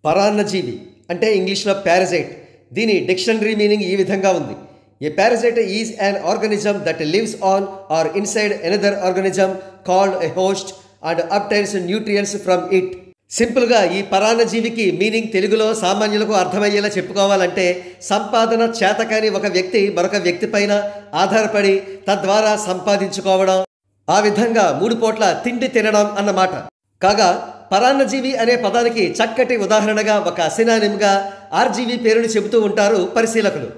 పరాన్నజీవి అంటే ఇంగ్లీష్లో పారజైట్. దీని డిక్షనరీ మీనింగ్ ఈ విధంగా ఉంది: a parasite is an organism that lives on or inside another organism called a host and obtains nutrients from it. సింపుల్గా ఈ పరాన్నజీవికి మీనింగ్ తెలుగులో సామాన్యులకు అర్థమయ్యేలా చెప్పుకోవాలంటే, సంపాదన చేతకాని ఒక వ్యక్తి మరొక వ్యక్తి పైన ఆధారపడి తద్వారా సంపాదించుకోవడం, ఆ విధంగా 3 పూట్ల తిండి తినడం అన్నమాట. కాగా పరాన్నజీవి అనే పదానికి చక్కటి ఉదాహరణగా ఒక సినానిమ్గా ఆర్జీవి పేరుని చెబుతూ ఉంటారు పరిశీలకులు.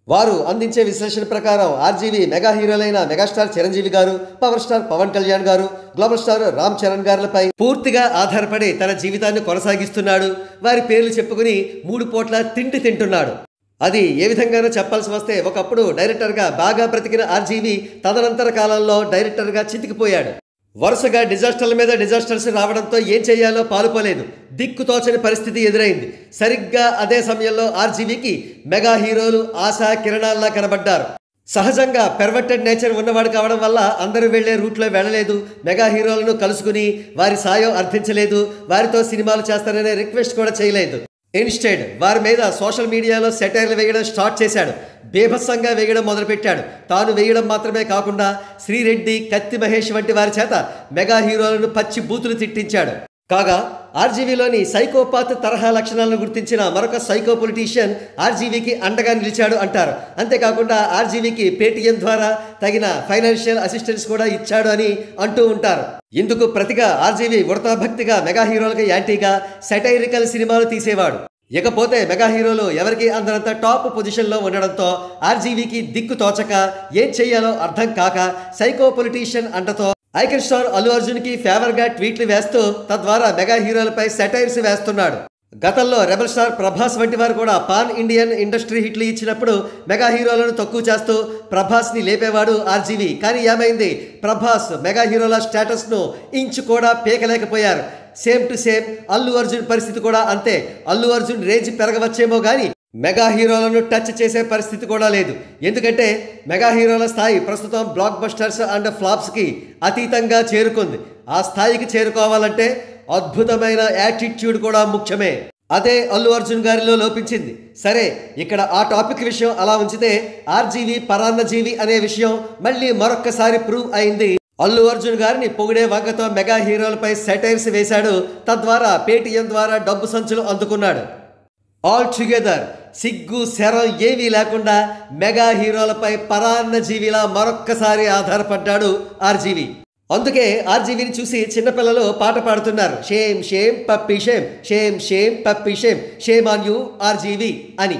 వారు అందించే విశ్లేషణ ప్రకారం ఆర్జీవి మెగా హీరోలైన మెగాస్టార్ చిరంజీవి గారు, పవర్ స్టార్ పవన్ కళ్యాణ్ గారు, గ్లోబల్ స్టార్ రామ్ చరణ్ గారులపై పూర్తిగా ఆధారపడి తన జీవితాన్ని కొనసాగిస్తున్నాడు. వారి పేర్లు చెప్పుకుని 3 పూట్ల తిండి తింటున్నాడు. అది ఏ విధంగానో చెప్పాల్సి వస్తే, ఒకప్పుడు డైరెక్టర్గా బాగా బ్రతికిన ఆర్జీవి తదనంతర కాలంలో డైరెక్టర్గా చితికిపోయాడు. వరుసగా డిజాస్టర్ల మీద డిజాస్టర్స్ రావడంతో ఏం చేయాలో పాలుపోలేదు. దిక్కుతోచని పరిస్థితి ఎదురైంది. సరిగ్గా అదే సమయంలో ఆర్జీవికి మెగా హీరోలు ఆశా కిరణాల్లా కనబడ్డారు. సహజంగా పెర్వర్టెడ్ నేచర్ ఉన్నవాడు కావడం వల్ల అందరూ వెళ్లే రూట్లో వెళ్ళలేదు. మెగా హీరోలను కలుసుకుని వారి సాయం అర్థించలేదు. వారితో సినిమాలు చేస్తారనే రిక్వెస్ట్ కూడా చేయలేదు. ఇన్స్టెడ్ వారి మీద సోషల్ మీడియాలో సెటైర్లు వేయడం స్టార్ట్ చేశాడు. బేభత్సంగా వేయడం మొదలుపెట్టాడు. తాను వేయడం మాత్రమే కాకుండా శ్రీరెడ్డి, కత్తి మహేష్ వంటి వారి చేత మెగా హీరోలను పచ్చి బూతులు తిట్టించాడు. కాగా ఆర్జీవీలోని సైకోపాత్ తరహా లక్షణాలను గుర్తించిన మరొక సైకో పొలిటీషియన్ ఆర్జీవీకి అండగా నిలిచాడు అంటారు. అంతేకాకుండా ఆర్జీవీకి పేటీఎం ద్వారా తగిన ఫైనాన్షియల్ అసిస్టెన్స్ కూడా ఇచ్చాడు అని అంటూ ఉంటారు. ఇందుకు ప్రతిగా ఆర్జీవీ ఉడతా భక్తిగా మెగా హీరోలకు యాంటీగా సెటైరికల్ సినిమాలు తీసేవాడు. ఇకపోతే మెగా హీరోలు ఎవరికి అందరంత టాప్ పొజిషన్లో ఉండడంతో ఆర్జీవీకి దిక్కు తోచక ఏం చెయ్యాలో అర్థం కాక సైకో పొలిటీషియన్ అండతో ఐకాన్ స్టార్ అల్లు అర్జున్కి ఫేవర్గా ట్వీట్లు వేస్తూ తద్వారా మెగా హీరోలపై సెటైర్స్ వేస్తున్నాడు. గతంలో రెబల్ స్టార్ ప్రభాస్ వంటి వారు కూడా పాన్ ఇండియన్ ఇండస్ట్రీ హిట్లు ఇచ్చినప్పుడు మెగా హీరోలను తక్కువ చేస్తూ ప్రభాస్ని లేపేవాడు ఆర్జీవి. కానీ ఏమైంది, ప్రభాస్ మెగా హీరోల స్టేటస్ను ఇంచు కూడా పీకలేకపోయారు. Same to same Allu Arjun పరిస్థితి కూడా అంతే. అల్లు అర్జున్ రేంజ్ పెరగవచ్చేమో కానీ మెగా హీరోలను టచ్ చేసే పరిస్థితి కూడా లేదు. ఎందుకంటే మెగా హీరోల స్థాయి ప్రస్తుతం బ్లాక్ బస్టర్స్ అండ్ ఫ్లాప్స్కి అతీతంగా చేరుకుంది. ఆ స్థాయికి చేరుకోవాలంటే అద్భుతమైన యాటిట్యూడ్ కూడా ముఖ్యమే. అదే అల్లు అర్జున్ గారిలో లోపించింది. సరే, ఇక్కడ ఆ టాపిక్ విషయం అలా ఉంచితే, ఆర్జీవి పరాన్నజీవి అనే విషయం మళ్ళీ మరొక్కసారి ప్రూవ్ అయింది. అల్లు అర్జున్ గారిని పొగిడే వంగతో మెగా హీరోలపై సెటైర్స్ వేశాడు. తద్వారా పేటీఎం ద్వారా డబ్బు సంచులు అందుకున్నాడు. ఆల్ టుగెదర్ సిగ్గు శరం ఏమీ లేకుండా మెగా హీరోలపై పరాన్నజీవిలా మరొక్కసారి ఆధారపడ్డాడు ఆర్జీవి. అందుకే ఆర్జీవిని చూసి చిన్నపిల్లలు పాట పాడుతున్నారు: shame shame puppy shame, shame shame puppy shame, shame on you RGV అని.